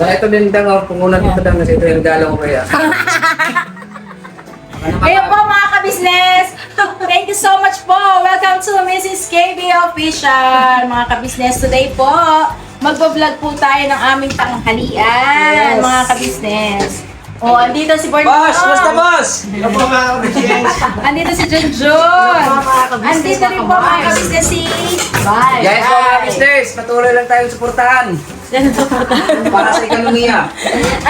Sa ito din daw, pungunan dito daw kasi ito yung regalo ko kaya. Ayun po mga ka-business! Thank you so much po! Welcome to Mrs. KB Official! Mga ka-business, today po, magbablog po tayo ng aming tanghalian, mga ka-business. Oh, andito si Born. Boss! Basta boss! Ano po mga kabisnes? Andito si Junjun. Andito rin po mga ka-business si Bye. Guys, mga business, patuloy lang tayong suportahan para sa ekonomiya.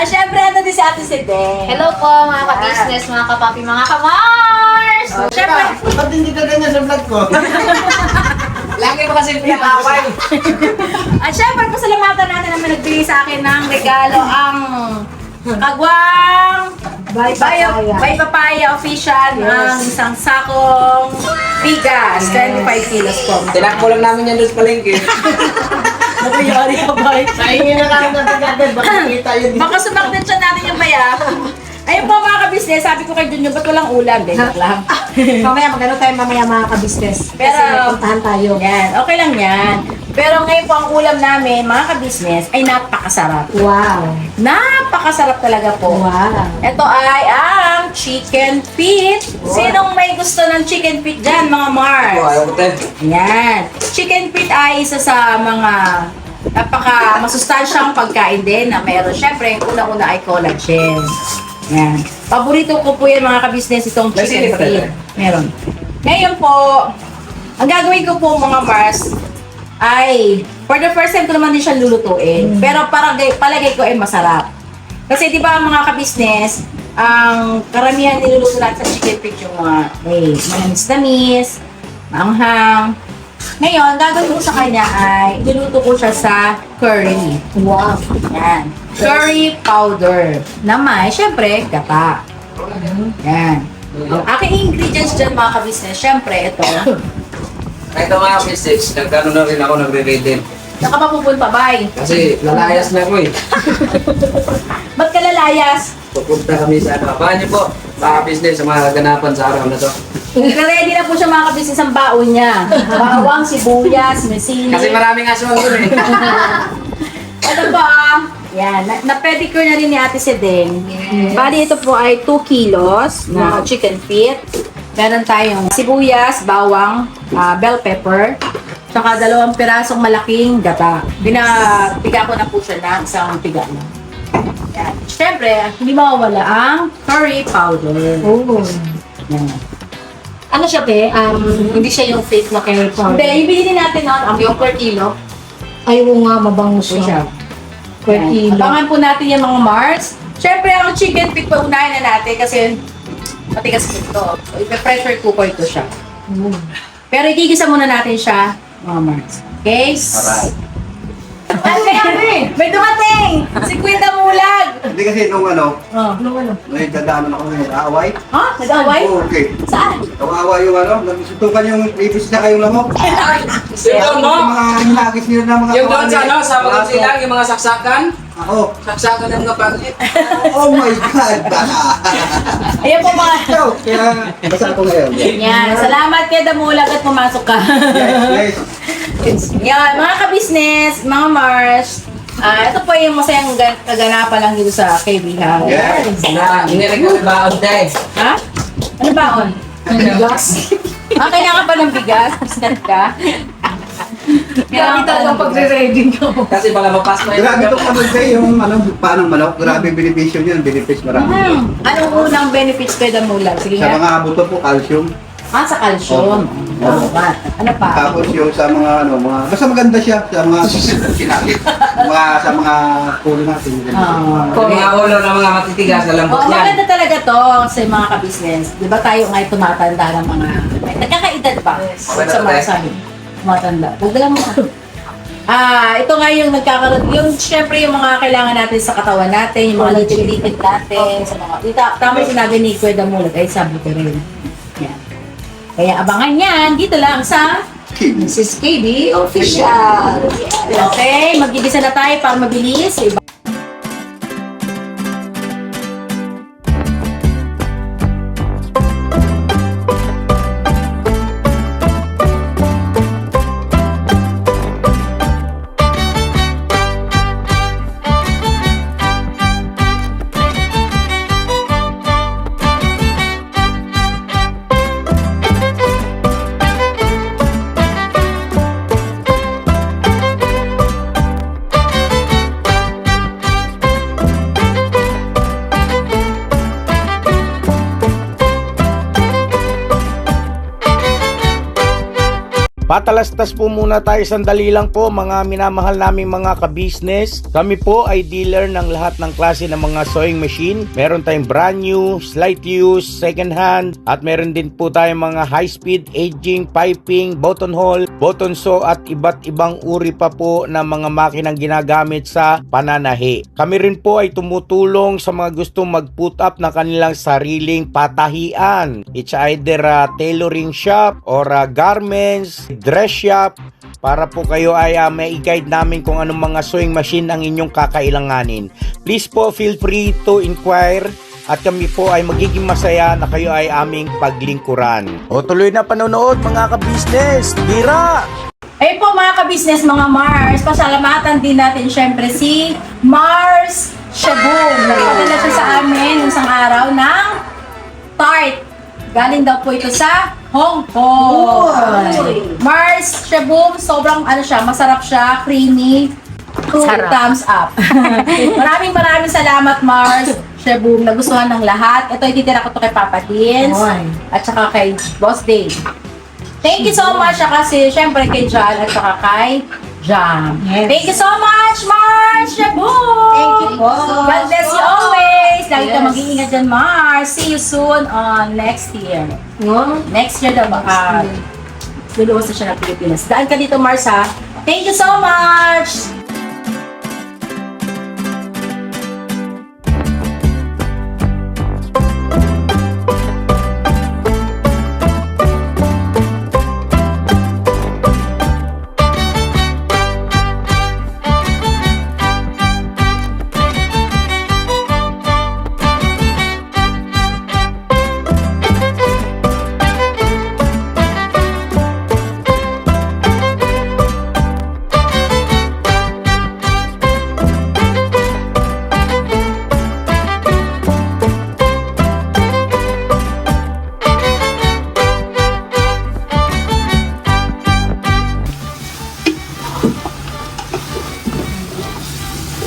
Syempre, ando din si Ate Sede. Hello po mga ka-business, mga kapapi, mga kamars! Syempre, Ba't hindi ka ganyan sa vlog ko? Lagi mo kasi pinakaway. Syempre, pasalamatan natin na may nagbigay sa akin ng regalo ang Kagwang Bay Papaya Official ng isang sakong bigas, 25 kilos po. Tinakbo lang namin yan doon sa palengke. Nakayari ka, Bay. Nahingin na kami natin agad. Baka kita yun dito. Baka sumaktin siya natin yung baya. Ayun po mga ka-business, sabi ko kay Junyo, ba't walang ulam? Joke lang. Mamaya, magano tayo mamaya mga ka-business. Pero- Kasi may puntahan tayo. Yan, okay lang yan. Pero ngayon po ang ulam namin, mga ka-business, ay napakasarap. Wow. Napakasarap talaga po. Wow. Ito ay ang chicken feet. Sinong may gusto ng chicken feet dyan, mga Mars? Ayaw ko tayo. Ayan. Chicken feet ay isa sa mga napaka masustansyang pagkain din na meron. Siyempre, una-una ay collagen. Ayan. Paborito ko po yan mga ka-business itong May chicken sili pa feet. tayo? Meron. Ngayon po, ang gagawin ko po mga Mars ay, for the first time ko naman din siya lulutuin. Pero palagay ko ay masarap. Kasi di ba mga ka-business, ang karamihan niluluto natin sa chicken feet yung mga manamis-tamis, maanghang. Ngayon, gagawin ko sa kanya ay iluluto ko siya sa curry. Wow. Yan. Curry powder. Na may, syempre, gata. Yan. Ang aking ingredients dyan mga ka-business, syempre, ito. Ito mga business, nagkano na rin ako nagre-read din. Saan ka mapupunta, bay? Kasi lalayas na ako eh. Ba't ka lalayas? Pupunta kami sa ano. Abangan niyo po, mga business, sa mga ganapan sa araw na to. Ready na po siya mga ka-business ang baon niya. Bawang, sibuyas, may sili. Kasi maraming aswang doon eh. Ito po yan, na-pedicure na rin ni Ate Sedeng. Yes. Bali, ito po ay 2 kilos na chicken feet. Meron tayong sibuyas, bawang, bell pepper, saka 2 pirasong malaking gata. Pinapiga ko na po siya na isang piga na. Yan. Siyempre, hindi mawawala ang curry powder. Oh. Yan. Ano siya, te? Hindi siya yung fake na curry powder. Hindi, yung binili natin nun, ang yung per kilo. Ay, oo nga, mabango Ito siya. siya. Per Yan. kilo. Abangan po natin yung mga Mars. Siyempre, ang chicken feet pa unahin na natin kasi matigas po ito. So, ipe-pressure cooker ito siya. Mm. Pero igigisa muna natin siya, mga Mars. Okay? Alright. May dumating! Si Quinta Mulag! Hindi kasi nung ano, Oh. may dadaanan ako ng away. Ha? Nag-away? Oo, okay. Saan? Away yung ano, nagsutukan yung ibis na kayong lamok. Yung doon mo, Yung mga hinagis nila na mga yung doon sa ano, sa mga Aso. silang, yung mga saksakan. Ako. Saksakan ng mga pangit. Oh my God! Ayan po mga... Ikaw, kaya basta ako ngayon. Yan. Salamat kay Damulag at pumasok ka. Yes, yes. Yan, mga ka-business, mga Mars. Ito po yung masayang kaganapan lang dito sa KB House. Yes. Inilig ko baon tayo. Ha? Ano baon? Bigas. Kailangan pa ng bigas? Bisnet ka? Grabe talagang pagre-ready ko. Kasi baka mapasok na Grabe itong ano kayo, yung ano, paanong manok. Grabe benepisyo niyan, benefits marami. Anong unang benefits kay Damulag? Sige Sa nga. mga buto po, calcium. Sa calcium. Ano pa? Tapos yung sa mga ano, basta maganda siya sa mga sinakit. Sa mga pulo natin. Yung mga ulo ng mga matitigas na lambot Oo, yan. maganda talaga to sa mga ka-business. Di ba tayo ngayon tumatanda ng mga... Nagkakaedad pa. Sa mga sabi. Tumatanda. Pagdala mo na. Ito nga yung nagkakaroon, yung syempre yung mga kailangan natin sa katawan natin, yung mga litid-litid natin, sa mga, tama yung sinabi ni Kuya Damulag ay sabi ko rin. Yan. Kaya abangan yan, dito lang sa Mrs. KB Official. Okay, magigisa na tayo para mabilis. Patalastas po muna tayo sandali lang po mga minamahal naming mga ka-business. Kami po ay dealer ng lahat ng klase ng mga sewing machine. Meron tayong brand new, slight use, second hand, at meron din po tayong mga high speed, aging, piping, button hole, button sew at iba't ibang uri pa po ng mga makinang ginagamit sa pananahi. Kami rin po ay tumutulong sa mga gustong mag-put up na kanilang sariling patahian. It's either a tailoring shop or a garments, dress shop, para po kayo ay may i-guide namin kung anong mga sewing machine ang inyong kakailanganin. Please po feel free to inquire at kami po ay magiging masaya na kayo ay aming paglingkuran. O tuloy na panonood mga ka-business. Tira! Ayun po mga ka-business, mga Mars, pasalamatan din natin syempre si Mars Shaboom. Nagpadala siya sa amin isang araw ng tart. Galing daw po ito sa Hong Kong. Mars Shaboom, sobrang masarap siya, creamy. 2 thumbs up. maraming salamat Mars Shaboom, nagustuhan ng lahat. Ito ititira ko to kay Papa Dins at saka kay Boss Dave. Thank you so much kasi syempre kay John at saka kay Jam. Yes. Thank you so much, Mars Shaboom! Thank you po. God bless you always! Lagi ka mag-iingat dyan, Mars. See you soon on next year. No? Next year daw, luluwas na siya ng Pilipinas. Daan ka dito, Mars, ha? Thank you so much!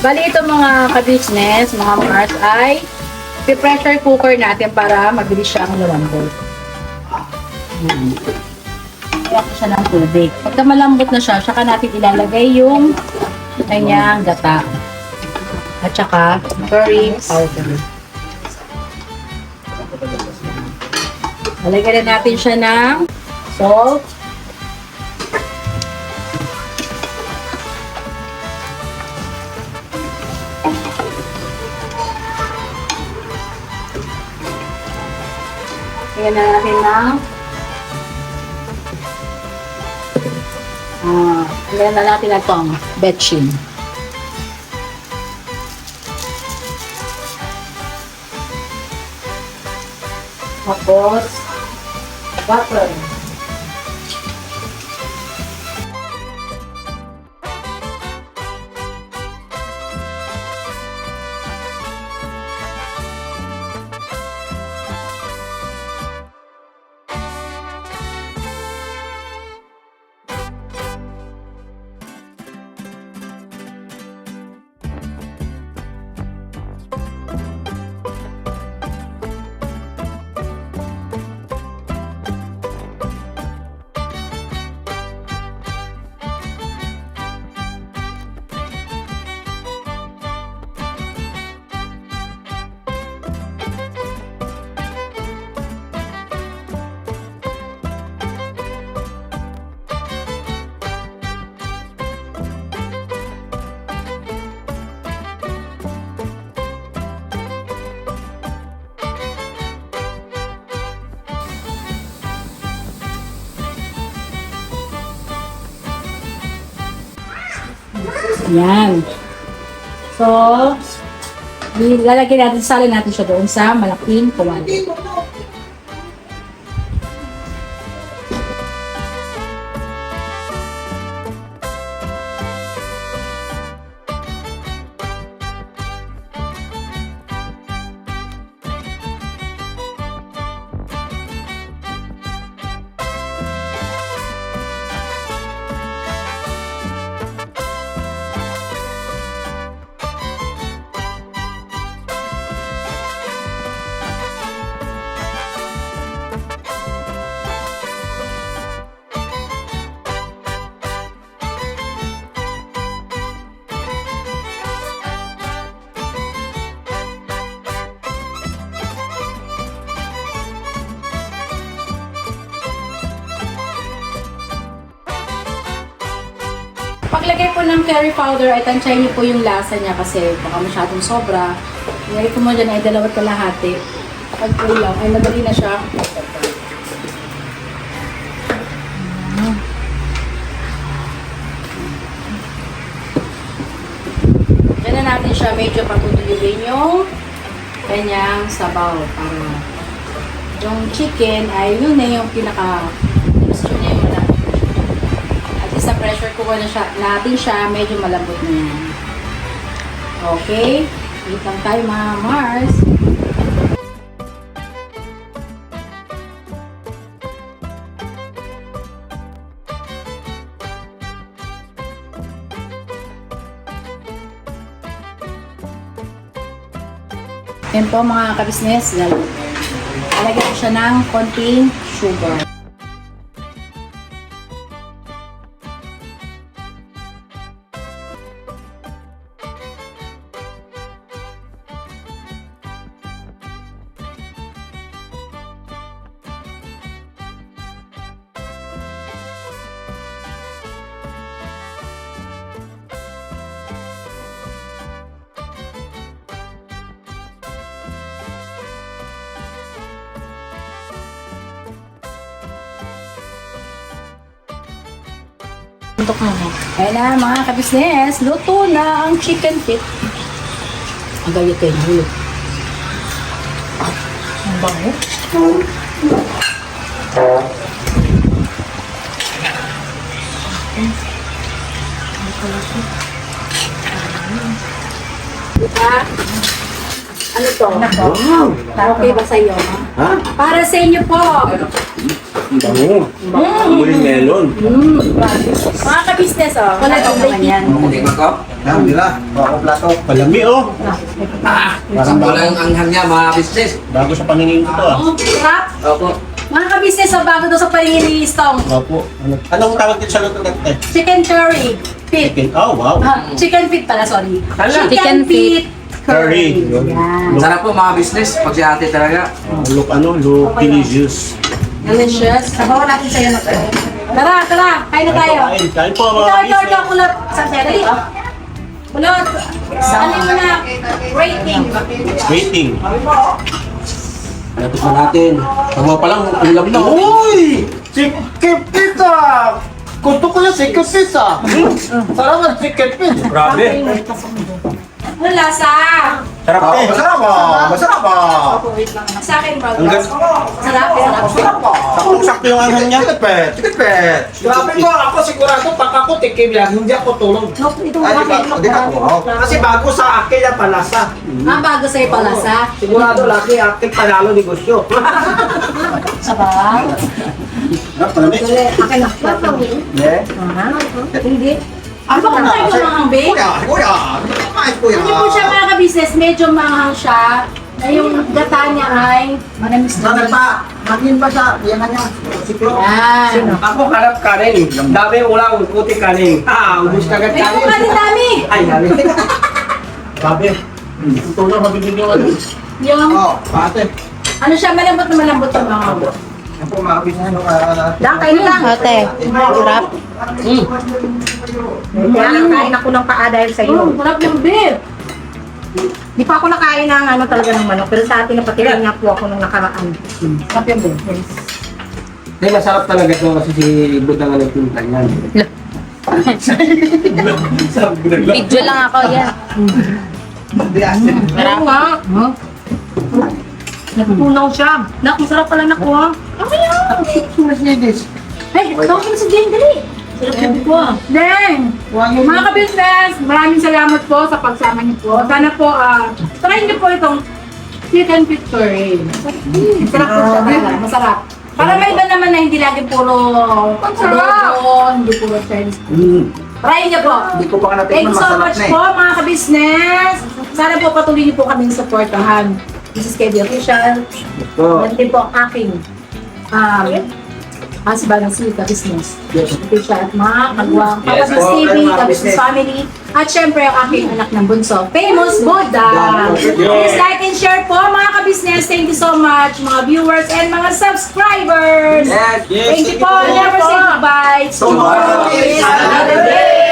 Bali ito mga ka-business, mga Mars, ay pressure cooker natin para mabilis siyang lumambot. Kaya ko siya ng tubig. Pagka malambot na siya, saka natin ilalagay yung kanyang gata. At saka curry powder. Lalagyan na natin siya ng salt. Lagyan na natin ng lagyan na natin itong betchin. Tapos butter. Yan. So, lalagyan natin, salin natin siya doon sa malaking kawali. Paglagay po ng curry powder, ay tansyahin niyo po yung lasa niya kasi baka masyadong sobra. Ilagay ko mo dyan ay 2 kalahati. Pag kulang, ay madali na siya. Yan na natin siya medyo patutulugin yung kanyang sabaw para yung chicken ay yun na yung pinaka gusto niya yung malambot. At least sa pressure cooker na siya, natin siya medyo malambot na yan. Okay? Wait lang tayo mga Mars. Yan po mga kabisnes, lalagyan ko siya ng konting sugar. Tuntok mo mo. Ayan na mga kabisnes, luto na ang chicken feet. Ang gayot kayo, hulog. Ang bango. Diba? Ano to? Okay ba sa iyo? Ha? Para sa inyo po. Bango. Amoy melon. Mga kabisnes, oh. Wala Ito naman yan. Hindi ko. Yan, nila. Ako plato. Palami oh. Sakto lang ang anghang niya, mga business. Bago sa paningin ko to ah. Sarap. Opo. Mga kabisnes, oh, bago to sa paningin ni Stong. Opo. Anong tawag din sa luto natin? Chicken curry. Feet. Chicken. Oh, wow. Chicken feet pala, sorry. Chicken feet. Curry. Yan. Sarap po mga business. Pag si ate talaga. Look delicious. Delicious. Sabawan natin sa'yo na tayo. Tara, tara. Kain na tayo. Kain po Ito, mga ito, kulot. Saan tayo? Dali. Kulot. Ano mo na? Rating. Waiting. Lapit na natin. Sabaw pa lang, ulam na. Uy! Chicken pizza! Gusto ko yung chicken pizza! Sarap ang chicken pizza! Grabe. Ano lasa? Sarap eh. Masarap ah! Masarap ah! Sa akin, bro. Hanggang- Sarap, sarap. Masarap ah! Sakto yung anghang niya. Chicken pet! Chicken pet! Grabe mo, ako sigurado pag ako tikim yan, hindi ako tulog. Ay, di ka wow. Kasi bago sa akin yan palasa. Bago sa'yo palasa. Sigurado laki akin panalo negosyo. Sabaw. Palami. Akin na. Yeah. Hindi. Ano ba kung kayo mga babe? Kuya! Kuya! Ay, kuya! Hindi po siya mga ka-business, medyo mahal siya. Na yung gata niya ay manamis na. Pa, magin ba siya? Yan na niya. Yan. Ako harap kanin. Dami ulang, puti kanin. Ubus ka agad May kukanin dami. Ay, dami. Grabe. Ito na mabibig yung ano. Yung, Oh, ate. ano siya, malambot na malambot yung mga bot. Yan po mga business. Lang, kain lang. Ate, sarap. Kaya kain ako ng paa dahil sa iyo. Sarap yung beef. Di pa ako nakain ng ano talaga ng manok, pero sa atin napatirin nga po ako nung nakaraan. Sarap yung beef. Hindi, masarap talaga ito kasi si Budang ang nagpunta niyan. Video lang ako yan. Pero nga, natutunaw siya. Nak, masarap pala nakuha. Ay, tawag mo si Jane, dali. Sarap yung beef ko. Dang! Mga ka-business, maraming salamat po sa pagsama niyo po. Sana po, try niyo po itong chicken feet curry. Masarap po siya talaga, masarap. Para may iba naman na hindi lagi puro adobo, hindi puro Chinese. Try niyo po. Hindi ko pa ka Thank natin you so masarap much na eh. po mga ka-business. Sana po patuloy niyo po kaming supportahan. This is KD Official. Yan din po ang aking husband ng si ka-business. Official at mga kagwang Yes Kapatid po, TV, mga ka-business business. family. At syempre ang aking anak ng bunso, Famous Buddha. Please like and share po mga ka-business. Thank you so much mga viewers and mga subscribers. Yes. Thank you po. Never say goodbye. Tomorrow is another day.